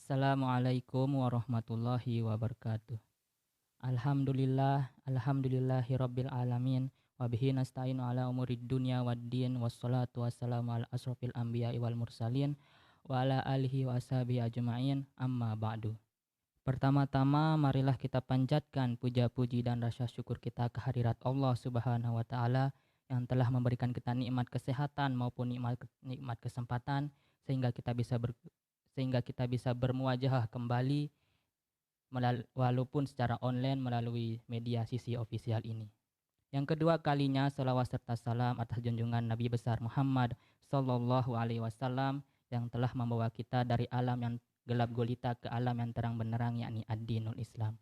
Assalamualaikum warahmatullahi wabarakatuh. Alhamdulillahirabbil alamin wa bihi nasta'inu ala umurid dunya waddin wassalatu wassalamu ala asrofil anbiya'i wal mursalin wa ala alihi wa ashabihi ajma'in amma ba'du. Pertama-tama marilah kita panjatkan puja-puji dan rasa syukur kita kehadirat Allah Subhanahu wa taala yang telah memberikan kita nikmat kesehatan maupun nikmat kesempatan sehingga kita bisa bermuajahah kembali walaupun secara online melalui media sisi ofisial ini. Yang kedua kalinya salawat serta salam atas junjungan Nabi besar Muhammad Sallallahu Alaihi Wasallam yang telah membawa kita dari alam yang gelap gulita ke alam yang terang benderang, yakni ad-dinul Islam.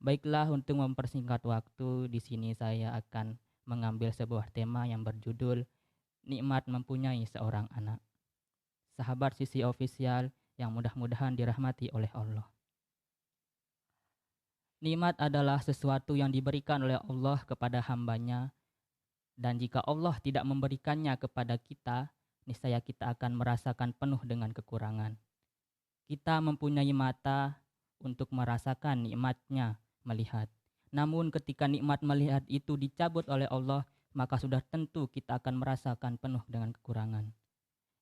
Baiklah, untuk mempersingkat waktu, di sini saya akan mengambil sebuah tema yang berjudul Nikmat Mempunyai Seorang Anak. Sahabat sisi ofisial yang mudah-mudahan dirahmati oleh Allah. Nikmat adalah sesuatu yang diberikan oleh Allah kepada hambanya, dan jika Allah tidak memberikannya kepada kita, niscaya kita akan merasakan penuh dengan kekurangan. Kita mempunyai mata untuk merasakan nikmatnya melihat. Namun ketika nikmat melihat itu dicabut oleh Allah, maka sudah tentu kita akan merasakan penuh dengan kekurangan.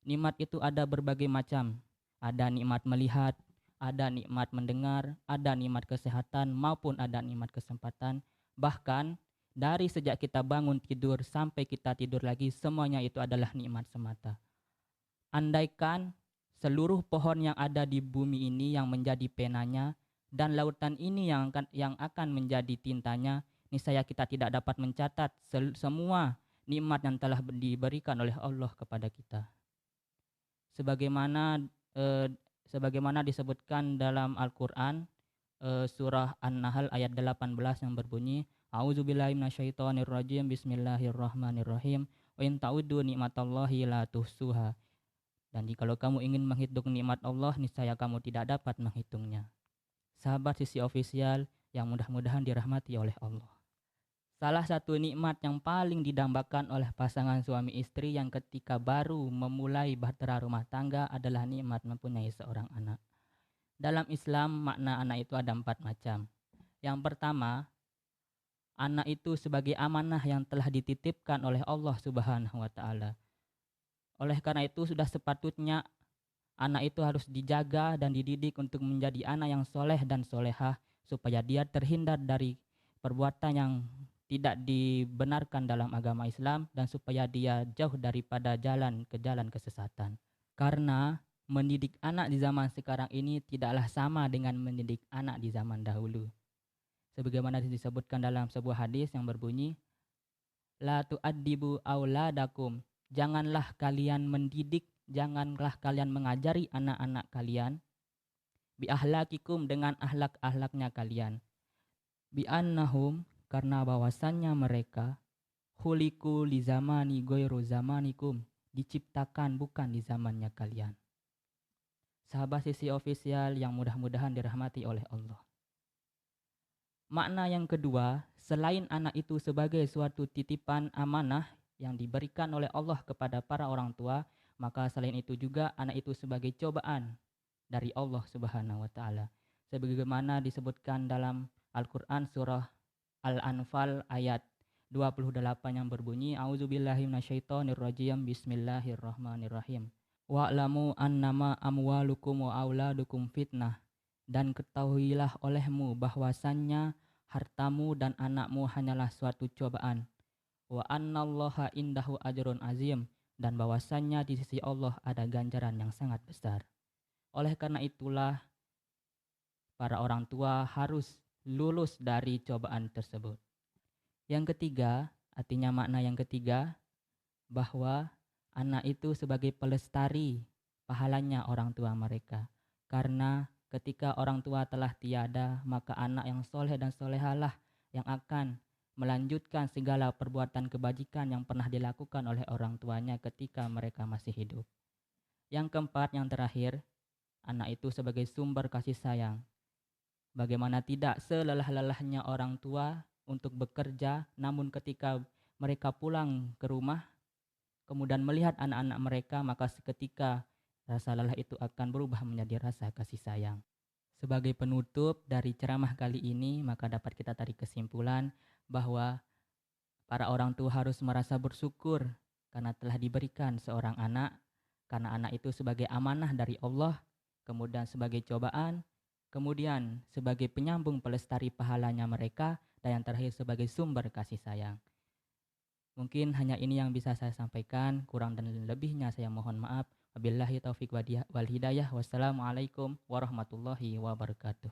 Nikmat itu ada berbagai macam. Ada nikmat melihat, ada nikmat mendengar, ada nikmat kesehatan, maupun ada nikmat kesempatan. Bahkan dari sejak kita bangun tidur sampai kita tidur lagi, semuanya itu adalah nikmat semata. Andaikan seluruh pohon yang ada di bumi ini yang menjadi penanya, dan lautan ini yang akan menjadi tintanya, niscaya kita tidak dapat mencatat semua nikmat yang telah diberikan oleh Allah kepada kita. Sebagaimana disebutkan dalam Al-Quran, surah An-Nahl ayat 18 yang berbunyi, A'udzubillahi minasyaitonirrajim, bismillahirrahmanirrahim, wa in ta'uddu nikmatallahi la tuhsuha. Dan jikalau kamu ingin menghitung nikmat Allah, niscaya kamu tidak dapat menghitungnya. Sahabat sisi ofisial yang mudah-mudahan dirahmati oleh Allah. Salah satu nikmat yang paling didambakan oleh pasangan suami istri yang ketika baru memulai bahtera rumah tangga adalah nikmat mempunyai seorang anak. Dalam Islam, makna anak itu ada 4 macam. Yang pertama, anak itu sebagai amanah yang telah dititipkan oleh Allah Subhanahu wa taala. Oleh karena itu sudah sepatutnya anak itu harus dijaga dan dididik untuk menjadi anak yang soleh dan solehah, supaya dia terhindar dari perbuatan yang tidak dibenarkan dalam agama Islam, dan supaya dia jauh daripada jalan kesesatan. Karena mendidik anak di zaman sekarang ini tidaklah sama dengan mendidik anak di zaman dahulu. Sebagaimana disebutkan dalam sebuah hadis yang berbunyi, La tu'addibu auladakum, janganlah kalian mendidik, janganlah kalian mengajari anak-anak kalian, bi ahlakikum, dengan ahlak-ahlaknya kalian, bi annahum, karena bahwasannya mereka, khuliqu li zamani ghairu zamanikum, diciptakan bukan di zamannya kalian. Sahabat sisi ofisial yang mudah-mudahan dirahmati oleh Allah. Makna yang kedua, selain anak itu sebagai suatu titipan amanah yang diberikan oleh Allah kepada para orang tua, maka selain itu juga anak itu sebagai cobaan dari Allah Subhanahu wa taala. Sebagaimana disebutkan dalam Al-Qur'an surah Al-Anfal ayat 28 yang berbunyi, A'udzubillahi minasyaitonirrajim, bismillahirrahmanirrahim. Wa'lamu annama amwalukum wa auladukum fitnah, dan ketahuilah olehmu bahwasannya hartamu dan anakmu hanyalah suatu cobaan. Wa annallaha indahu ajrun azim, dan bahwasannya di sisi Allah ada ganjaran yang sangat besar. Oleh karena itulah para orang tua harus lulus dari cobaan tersebut. Yang ketiga, artinya makna yang ketiga, bahwa anak itu sebagai pelestari pahalanya orang tua mereka. Karena ketika orang tua telah tiada, maka anak yang soleh dan solehalah yang akan melanjutkan segala perbuatan kebajikan yang pernah dilakukan oleh orang tuanya ketika mereka masih hidup. Yang keempat, yang terakhir, anak itu sebagai sumber kasih sayang. Bagaimana tidak selelah-lelahnya orang tua untuk bekerja, namun ketika mereka pulang ke rumah, kemudian melihat anak-anak mereka, maka seketika rasa lelah itu akan berubah menjadi rasa kasih sayang. Sebagai penutup dari ceramah kali ini, maka dapat kita tarik kesimpulan bahwa para orang tua harus merasa bersyukur karena telah diberikan seorang anak, karena anak itu sebagai amanah dari Allah, kemudian sebagai cobaan, kemudian sebagai penyambung pelestari pahalanya mereka, dan yang terakhir sebagai sumber kasih sayang. Mungkin hanya ini yang bisa saya sampaikan, kurang dan lebihnya saya mohon maaf. Wabillahi taufiq wal hidayah. Wassalamualaikum warahmatullahi wabarakatuh.